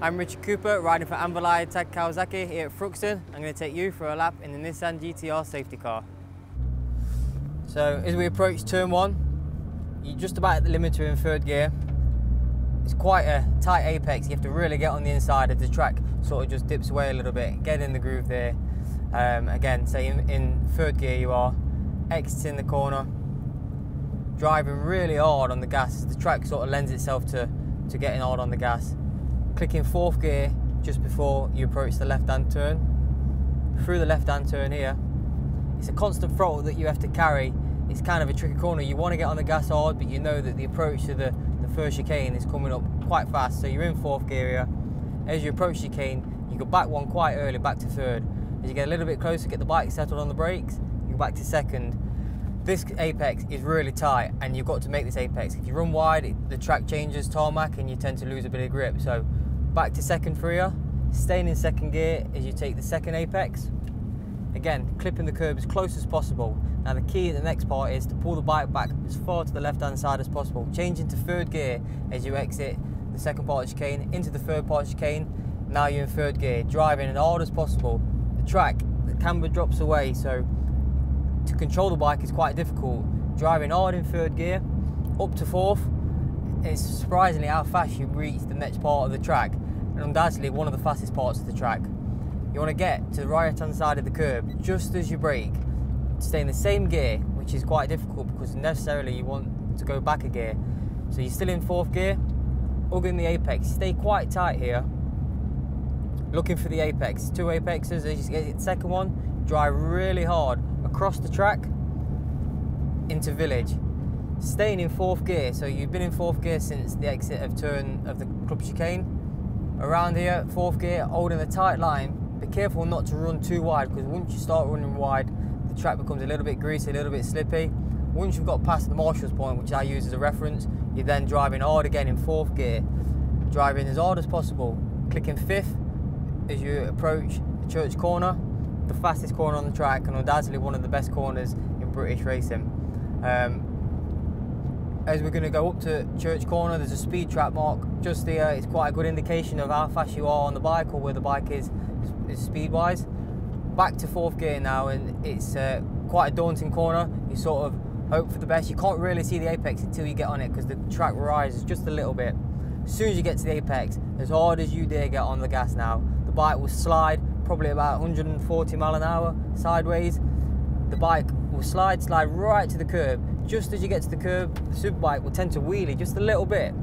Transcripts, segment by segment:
I'm Richard Cooper, riding for Anvil tag Kawasaki here at Thruxton. I'm going to take you for a lap in the Nissan GTR safety car. So as we approach turn 1, you're just about at the limiter in third gear. It's quite a tight apex, you have to really get on the inside as the track sort of just dips away a little bit, get in the groove there. Again, say in third gear you are, exiting the corner, driving really hard on the gas. The track sort of lends itself to getting hard on the gas. Clicking fourth gear just before you approach the left-hand turn. Through the left-hand turn here, it's a constant throttle that you have to carry. It's kind of a tricky corner. You want to get on the gas hard, but you know that the approach to the first chicane is coming up quite fast, so you're in fourth gear here. As you approach chicane, you go back one quite early, back to third. As you get a little bit closer, get the bike settled on the brakes, you go back to second. This apex is really tight, and you've got to make this apex. If you run wide, the track changes tarmac, and you tend to lose a bit of grip. So back to second for you, staying in second gear as you take the second apex. Again, clipping the curb as close as possible. Now the key in the next part is to pull the bike back as far to the left-hand side as possible. Change into third gear as you exit the second part of chicane, into the third part of chicane. Now you're in third gear, driving as hard as possible. The track, the camber drops away, so to control the bike is quite difficult. Driving hard in third gear, up to fourth. It's surprisingly how fast you reach the next part of the track, and undoubtedly one of the fastest parts of the track. You want to get to the right hand side of the curb just as you brake, stay in the same gear, which is quite difficult because necessarily you want to go back a gear. So you're still in fourth gear, hugging the apex, stay quite tight here, looking for the apex. Two apexes. As you get the second one, drive really hard across the track into village. Staying in fourth gear, so you've been in fourth gear since the exit of turn of the club chicane. Around here, fourth gear, holding a tight line. Be careful not to run too wide, because once you start running wide, the track becomes a little bit greasy, a little bit slippy. Once you've got past the marshal's point, which I use as a reference, you're then driving hard again in fourth gear, driving as hard as possible, clicking fifth as you approach the church corner, the fastest corner on the track, and undoubtedly one of the best corners in British racing. As we're going to go up to church corner, there's a speed trap mark just here. It's quite a good indication of how fast you are on the bike, or where the bike is speed wise. Back to fourth gear now, and it's quite a daunting corner. You sort of hope for the best. You can't really see the apex until you get on it, because the track rises just a little bit. As soon as you get to the apex, as hard as you dare get on the gas now, the bike will slide probably about 140 mile an hour sideways. The bike will slide right to the curb. Just as you get to the curb, the Superbike will tend to wheelie just a little bit,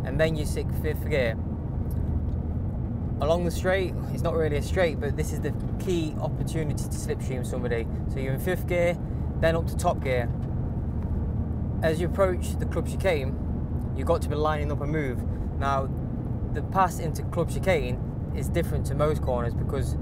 and then you stick fifth gear. Along the straight, it's not really a straight, but this is the key opportunity to slipstream somebody. So you're in fifth gear, then up to top gear. As you approach the club chicane, you've got to be lining up a move. Now, the pass into club chicane is different to most corners because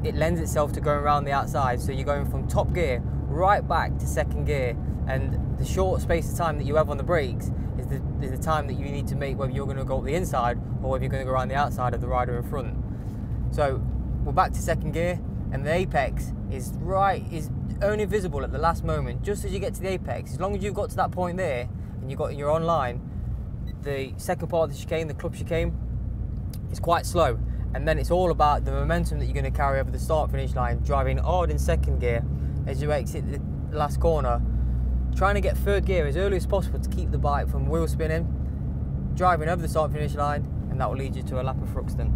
it lends itself to going around the outside. So you're going from top gear right back to second gear, and the short space of time that you have on the brakes is the time that you need to make whether you're going to go up the inside or whether you're going to go around the outside of the rider in front. So we're back to second gear, and the apex is only visible at the last moment, just as you get to the apex. As long as you've got to that point there and you're on line, the second part of the chicane, the club chicane, is quite slow, and then it's all about the momentum that you're going to carry over the start finish line, driving hard in second gear as you exit the last corner, trying to get third gear as early as possible to keep the bike from wheel spinning, driving over the start finish line, and that will lead you to a lap of Thruxton.